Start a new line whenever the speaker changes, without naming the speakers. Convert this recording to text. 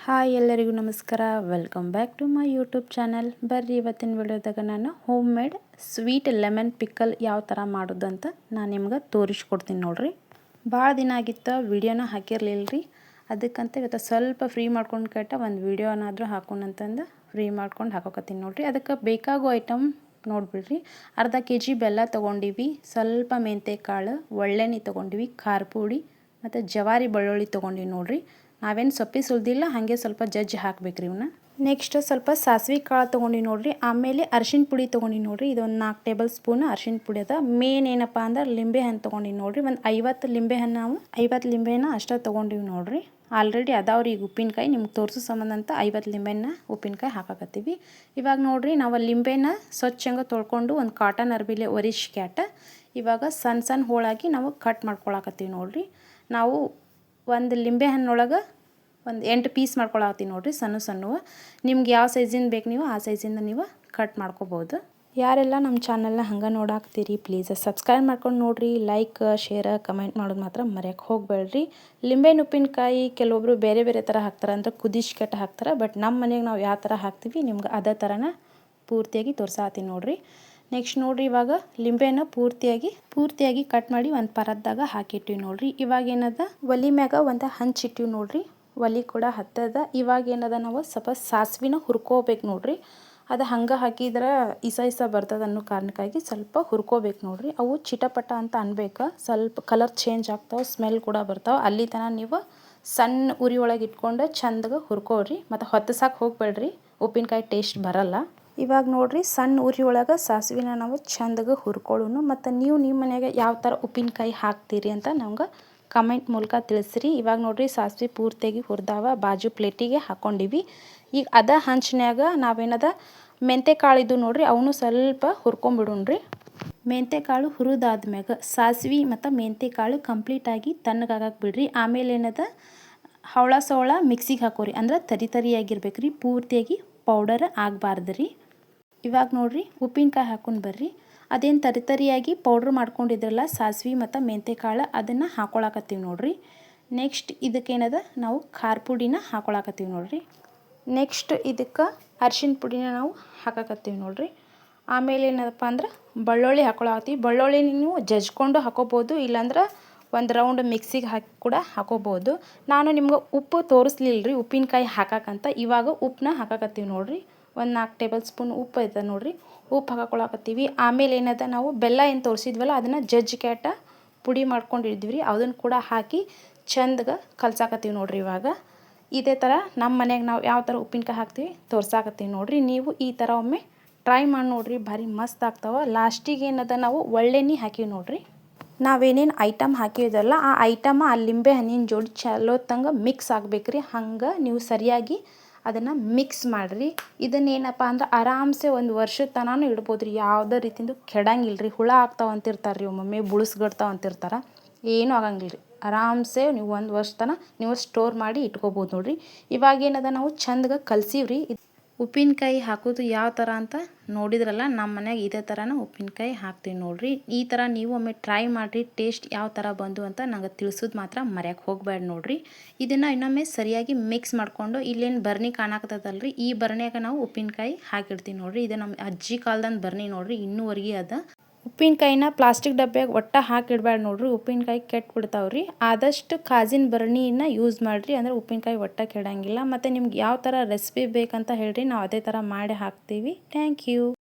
Hi ಎಲ್ಲರಿಗೂ ನಮಸ್ಕಾರ. Welcome back to my YouTube channel. ಬರ್ರಿ ಇವತ್ತಿನ ವಿಡಿಯೋದಾಗ ನಾನು homemade sweet lemon pickle ಯಾವ ಥರ ಮಾಡೋದು ಅಂತ ನಾನು ನಿಮ್ಗೆ ತೋರಿಸ್ಕೊಡ್ತೀನಿ ನೋಡ್ರಿ. ಭಾಳ ದಿನ ಆಗಿತ್ತು ವಿಡಿಯೋನ ಹಾಕಿರಲಿಲ್ಲ ರೀ. ಅದಕ್ಕಂತ ಇವತ್ತು ಸ್ವಲ್ಪ ಫ್ರೀ ಮಾಡ್ಕೊಂಡು ಒಂದು ವಿಡಿಯೋನಾದರೂ ಹಾಕೋಣಂತಂದು ಫ್ರೀ ಮಾಡ್ಕೊಂಡು ಹಾಕೋಕತ್ತೀನಿ ನೋಡ್ರಿ. ಅದಕ್ಕೆ ಬೇಕಾಗೋ ಐಟಮ್ ನೋಡಿಬಿಡ್ರಿ. ಅರ್ಧ kg ಬೆಲ್ಲ ತೊಗೊಂಡಿವಿ, ಸ್ವಲ್ಪ ಮೆಂತ್ಯಕಾಳು, ಒಳ್ಳೆಣ್ಣೆ ತೊಗೊಂಡಿವಿ, ಖಾರ ಪುಡಿ ಮತ್ತು ಜವಾರಿ ಬೆಳ್ಳುಳ್ಳಿ ತೊಗೊಂಡಿವಿ ನೋಡ್ರಿ. ನಾವೇನು ಸೊಪ್ಪಿ ಸುಲ್ದಿಲ್ಲ, ಹಾಗೆ ಸ್ವಲ್ಪ ಜಜ್ಜಿ ಹಾಕ್ಬೇಕ್ರಿ ಇವನ್ನ. ನೆಕ್ಸ್ಟ್ ಸ್ವಲ್ಪ ಸಾಸಿವೆ ಕಾಳು ತೊಗೊಂಡು ನೋಡ್ರಿ. ಆಮೇಲೆ ಅರಿಶಿನ ಪುಡಿ ತೊಗೊಂಡು ನೋಡ್ರಿ. ಇದೊಂದು 4 ಟೇಬಲ್ ಸ್ಪೂನ್ ಅರಿಶಿನ ಪುಡಿ ಅದ. ಮೇನ್ ಏನಪ್ಪ ಅಂದ್ರೆ ಲಿಂಬೆ ಹಣ್ಣು ತೊಗೊಂಡು ನೋಡ್ರಿ. ಒಂದು 50 ಲಿಂಬೆ ಹಣ್ಣು, ನಾವು 50 ಲಿಂಬೆನ ಅಷ್ಟೇ ತೊಗೊಂಡಿವಿ ನೋಡ್ರಿ. ಆಲ್ರೆಡಿ ಅದಾವ್ರಿ ಈಗ ಉಪ್ಪಿನಕಾಯಿ ನಿಮ್ಗೆ ತೋರಿಸೋ ಸಂಬಂಧ ಅಂತ 50 ಲಿಂಬೆನ ಉಪ್ಪಿನಕಾಯಿ ಹಾಕಾಕತ್ತೀವಿ. ಇವಾಗ ನೋಡ್ರಿ, ನಾವು ಲಿಂಬೆನ ಸ್ವಚ್ಛಂಗ ತೊಳ್ಕೊಂಡು ಒಂದು ಕಾಟನ್ ಅರ್ಬಿಲೆ ಒರಿಸ್ಕ್ಯಾಟ ಇವಾಗ ಸಣ್ಣ ಸಣ್ಣ ಹೋಳಾಗಿ ನಾವು ಕಟ್ ಮಾಡ್ಕೊಳಕತ್ತೀವಿ ನೋಡ್ರಿ. ನಾವು ಒಂದು ಲಿಂಬೆ ಹಣ್ಣೊಳಗೆ ಒಂದು 8 ಪೀಸ್ ಮಾಡ್ಕೊಳತ್ತೀವಿ ನೋಡ್ರಿ, ಸಣ್ಣ ಸಣ್ಣವು. ನಿಮ್ಗೆ ಯಾವ ಸೈಜಿಂದ ಬೇಕು ನೀವು ಆ ಸೈಜಿಂದ ನೀವು ಕಟ್ ಮಾಡ್ಕೋಬೋದು. ಯಾರೆಲ್ಲ ನಮ್ಮ ಚಾನಲ್ನ ಹಂಗೆ ನೋಡಾಕ್ತೀರಿ ಪ್ಲೀಸ್ ಸಬ್ಸ್ಕ್ರೈಬ್ ಮಾಡ್ಕೊಂಡು ನೋಡಿರಿ. ಲೈಕ್ ಶೇರ್ ಕಮೆಂಟ್ ಮಾಡೋದು ಮಾತ್ರ ಮರೆಯೋಕ್ಕೆ ಹೋಗಬೇಡ್ರಿ. ಲಿಂಬೆಹಣ್ಣು ಉಪ್ಪಿನಕಾಯಿ ಕೆಲವೊಬ್ಬರು ಬೇರೆ ಬೇರೆ ಥರ ಹಾಕ್ತಾರೆ, ಅಂದ್ರೆ ಕುದಿಸ್ಕೆಟ್ಟು ಹಾಕ್ತಾರೆ. ಬಟ್ ನಮ್ಮ ಮನೆಗೆ ನಾವು ಯಾವ ಥರ ಹಾಕ್ತೀವಿ ನಿಮ್ಗೆ ಅದೇ ಥರನ ಪೂರ್ತಿಯಾಗಿ ತೋರ್ಸಾತೀನಿ ನೋಡಿರಿ. ನೆಕ್ಸ್ಟ್ ನೋಡಿರಿ, ಇವಾಗ ಲಿಂಬೆನ ಪೂರ್ತಿಯಾಗಿ ಕಟ್ ಮಾಡಿ ಒಂದು ಪರದ್ದಾಗ ಹಾಕಿಟ್ಟಿವಿ ನೋಡಿರಿ. ಇವಾಗ ಏನದ ಒಲಿ ಮ್ಯಾಗ ಒಂದು ಹಂಚಿಟ್ಟಿವಿ ನೋಡಿರಿ. ಒಲಿ ಕೂಡ ಹತ್ತದ. ಇವಾಗ ಏನದ ನಾವು ಸ್ವಲ್ಪ ಸಾಸಿವೆನ ಹುರ್ಕೋಬೇಕು ನೋಡಿರಿ. ಅದು ಹಂಗೆ ಹಾಕಿದ್ರೆ ಇಸ ಬರ್ತದೆ ಅನ್ನೋ ಕಾರಣಕ್ಕಾಗಿ ಸ್ವಲ್ಪ ಹುರ್ಕೋಬೇಕು ನೋಡಿರಿ. ಅವು ಚಿಟಪಟ ಅಂತ ಅನ್ಬೇಕು, ಸ್ವಲ್ಪ ಕಲರ್ ಚೇಂಜ್ ಆಗ್ತಾವೆ, ಸ್ಮೆಲ್ ಕೂಡ ಬರ್ತಾವೆ. ಅಲ್ಲಿ ತನಕ ನೀವು ಸಣ್ಣ ಉರಿ ಒಳಗೆ ಇಟ್ಕೊಂಡು ಚಂದಗೆ ಹುರ್ಕೋರಿ. ಮತ್ತು ಹೊತ್ತಿಸಕ್ಕೆ ಹೋಗ್ಬೇಡ್ರಿ, ಉಪ್ಪಿನಕಾಯಿ ಟೇಸ್ಟ್ ಬರಲ್ಲ. ಇವಾಗ ನೋಡಿರಿ, ಸಣ್ಣ ಉರಿ ಒಳಗೆ ಸಾಸಿವೆನ ನಾವು ಚಂದಗೆ ಹುರ್ಕೊಳ್ಳೋನು. ಮತ್ತು ನೀವು ನಿಮ್ಮ ಮನೆಯಾಗ ಯಾವ ಥರ ಉಪ್ಪಿನಕಾಯಿ ಹಾಕ್ತೀರಿ ಅಂತ ನಮ್ಗೆ ಕಮೆಂಟ್ ಮೂಲಕ ತಿಳಿಸ್ರಿ. ಇವಾಗ ನೋಡಿರಿ, ಸಾಸಿವೆ ಪೂರ್ತಿಯಾಗಿ ಹುರಿದಾವ, ಬಾಜು ಪ್ಲೇಟಿಗೆ ಹಾಕ್ಕೊಂಡಿವಿ. ಈಗ ಅದ ಹಂಚಿನ್ಯಾಗ ನಾವೇನದ ಮೆಂತ್ಯಕಾಳಿದ್ದು ನೋಡಿರಿ, ಅವನು ಸ್ವಲ್ಪ ಹುರ್ಕೊಂಬಿಡೋಣ್ರಿ. ಮೆಂತ್ಯಕಾಳು ಹುರಿದಾದ್ಮ್ಯಾಗ ಸಾಸಿವೆ ಮತ್ತು ಮೆಂತ್ಯಕಾಳು ಕಂಪ್ಲೀಟಾಗಿ ತಣ್ಣಗಾಗಕ್ಕೆ ಬಿಡ್ರಿ. ಆಮೇಲೆ ಏನದ ಹವಳ ಸವಳ ಮಿಕ್ಸಿಗೆ ಹಾಕೋರಿ, ಅಂದ್ರೆ ತರಿಯಾಗಿರ್ಬೇಕು ರೀ, ಪೂರ್ತಿಯಾಗಿ ಪೌಡರ್ ಆಗಬಾರ್ದು ರೀ. ಇವಾಗ ನೋಡಿರಿ, ಉಪ್ಪಿನಕಾಯಿ ಹಾಕೊಂಡು ಬರ್ರಿ. ಅದೇನು ತರಿಯಾಗಿ ಪೌಡ್ರ್ ಮಾಡ್ಕೊಂಡಿದ್ರಲ್ಲ ಸಾಸಿವೆ ಮತ್ತು ಮೆಂತ್ಯಕಾಳು, ಅದನ್ನು ಹಾಕೊಳಕತ್ತೀವಿ ನೋಡಿರಿ. ನೆಕ್ಸ್ಟ್ ಇದಕ್ಕೇನದ ನಾವು ಖಾರ ಪುಡಿನ ಹಾಕೊಳಕತ್ತೀವಿ ನೋಡಿರಿ. ನೆಕ್ಸ್ಟ್ ಇದಕ್ಕೆ ಅರಿಶಿನ ಪುಡಿನ ನಾವು ಹಾಕಕತ್ತೀವಿ ನೋಡಿರಿ. ಆಮೇಲೆ ಏನದಪ್ಪ ಅಂದ್ರೆ ಬೆಳ್ಳುಳ್ಳಿ ಹಾಕೊಳಕತ್ತೀವಿ. ಬೆಳ್ಳುಳ್ಳಿ ನೀವು ಜಜ್ಕೊಂಡು ಹಾಕೋಬೋದು, ಇಲ್ಲಾಂದ್ರೆ ಒಂದು ರೌಂಡ್ ಮಿಕ್ಸಿಗೆ ಹಾಕಿ ಕೂಡ ಹಾಕೋಬೋದು. ನಾನು ನಿಮ್ಗೆ ಉಪ್ಪು ತೋರಿಸ್ಲಿಲ್ಲ ರೀ ಉಪ್ಪಿನಕಾಯಿ ಹಾಕಕ್ಕಂತ. ಇವಾಗ ಉಪ್ಪನ್ನ ಹಾಕಕತ್ತೀವಿ ನೋಡಿರಿ. ಒಂದು 4 ಟೇಬಲ್ ಸ್ಪೂನ್ ಉಪ್ಪು ಐತೆ ನೋಡಿರಿ, ಉಪ್ಪು ಹಾಕೊಳಕತ್ತೀವಿ. ಆಮೇಲೆ ಏನದ ನಾವು ಬೆಲ್ಲ ಏನು ತೋರಿಸಿದ್ವಲ್ಲ ಅದನ್ನು ಜಜ್ಜಿಕ್ಯಾಟ ಪುಡಿ ಮಾಡ್ಕೊಂಡಿದ್ವಿ ರೀ, ಅದನ್ನು ಕೂಡ ಹಾಕಿ ಚಂದಗೆ ಕಲ್ಸಾಕತ್ತೀವಿ ನೋಡಿರಿ. ಇವಾಗ ಇದೇ ಥರ ನಮ್ಮ ಮನೆಗೆ ನಾವು ಯಾವ ಥರ ಉಪ್ಪಿನಕಾಯಿ ಹಾಕ್ತೀವಿ ತೋರ್ಸಾಕತ್ತೀವಿ ನೋಡಿರಿ. ನೀವು ಈ ಥರ ಒಮ್ಮೆ ಟ್ರೈ ಮಾಡಿ ನೋಡಿರಿ, ಭಾರಿ ಮಸ್ತ್ ಆಗ್ತಾವೆ. ಲಾಸ್ಟಿಗೆ ಏನದ ನಾವು ಒಳ್ಳೆಣ್ಣೆ ಹಾಕಿವಿ ನೋಡಿರಿ. ನಾವೇನೇನು ಐಟಮ್ ಹಾಕಿದಲ್ಲ ಆ ಐಟಮ ಆ ಲಿಂಬೆ ಹಣ್ಣಿನ ಜೋಡಿ ಚಲೋ ತಂಗ ಮಿಕ್ಸ್ ಆಗ್ಬೇಕ್ರಿ. ಹಂಗೆ ನೀವು ಸರಿಯಾಗಿ ಅದನ್ನು ಮಿಕ್ಸ್ ಮಾಡಿರಿ. ಇದನ್ನೇನಪ್ಪ ಅಂದ್ರೆ ಆರಾಮ್ಸೆ ಒಂದು ವರ್ಷದ ತನಕ ಇಡ್ಬೋದು ರೀ, ಯಾವುದೇ ರೀತಿಯಿಂದ ಕೆಡಂಗಿಲ್ಲ ರೀ. ಹುಳ ಆಗ್ತಾವೆ ಅಂತಿರ್ತಾರೆ ರೀ, ಒಮ್ಮೊಮ್ಮೆ ಬುಳಿಸ್ಗಡ್ತಾವೆ ಅಂತಿರ್ತಾರೆ, ಏನೂ ಆಗಂಗಿಲ್ಲ ರೀ. ಆರಾಮ್ಸೆ ನೀವು ಒಂದು ವರ್ಷ ತನಕ ನೀವು ಸ್ಟೋರ್ ಮಾಡಿ ಇಟ್ಕೋಬೋದು ನೋಡಿರಿ. ಇವಾಗೇನದ ನಾವು ಚಂದಗೆ ಕಲ್ಸೀವ್ರಿ. ಉಪ್ಪಿನಕಾಯಿ ಹಾಕೋದು ಯಾವ ಥರ ಅಂತ ನೋಡಿದ್ರಲ್ಲ, ನಮ್ಮ ಮನೆಯಾಗ ಇದೇ ಥರನ ಉಪ್ಪಿನಕಾಯಿ ಹಾಕ್ತೀವಿ ನೋಡಿರಿ. ಈ ಥರ ನೀವು ಒಮ್ಮೆ ಟ್ರೈ ಮಾಡಿರಿ, ಟೇಸ್ಟ್ ಯಾವ ಥರ ಬಂದು ಅಂತ ನಂಗೆ ತಿಳಿಸೋದು ಮಾತ್ರ ಮರೆಯೋಕ್ಕೆ ಹೋಗಬೇಡ ನೋಡಿರಿ. ಇದನ್ನು ಇನ್ನೊಮ್ಮೆ ಸರಿಯಾಗಿ ಮಿಕ್ಸ್ ಮಾಡಿಕೊಂಡು, ಇಲ್ಲೇನು ಬರ್ನಿ ಕಾಣಾಕತ್ತದಲ್ರಿ, ಈ ಬರ್ನಿಯಾಗ ನಾವು ಉಪ್ಪಿನಕಾಯಿ ಹಾಕಿಡ್ತೀವಿ ನೋಡಿರಿ. ಇದು ನಮ್ಮ ಅಜ್ಜಿ ಕಾಲದಂದು ಬರ್ನಿ ನೋಡಿರಿ, ಇನ್ನೂವರೆಗೆ ಅದ. ಉಪ್ಪಿನಕಾಯಿನ ಪ್ಲಾಸ್ಟಿಕ್ ಡಬ್ಬ್ಯಾಗ ಒಟ್ಟು ಹಾಕಿಡ್ಬೇಡ ನೋಡಿರಿ, ಉಪ್ಪಿನಕಾಯಿ ಕೆಟ್ಬಿಡ್ತಾವ್ರಿ. ಆದಷ್ಟು ಕಾಜಿನ ಭರಣಿನ ಯೂಸ್ ಮಾಡಿರಿ, ಅಂದರೆ ಉಪ್ಪಿನಕಾಯಿ ಒಟ್ಟು ಕೆಡಂಗಿಲ್ಲ. ಮತ್ತು ನಿಮ್ಗೆ ಯಾವ ಥರ ರೆಸಿಪಿ ಬೇಕಂತ ಹೇಳ್ರಿ, ನಾವು ಅದೇ ಥರ ಮಾಡಿ ಹಾಕ್ತೀವಿ. Thank you.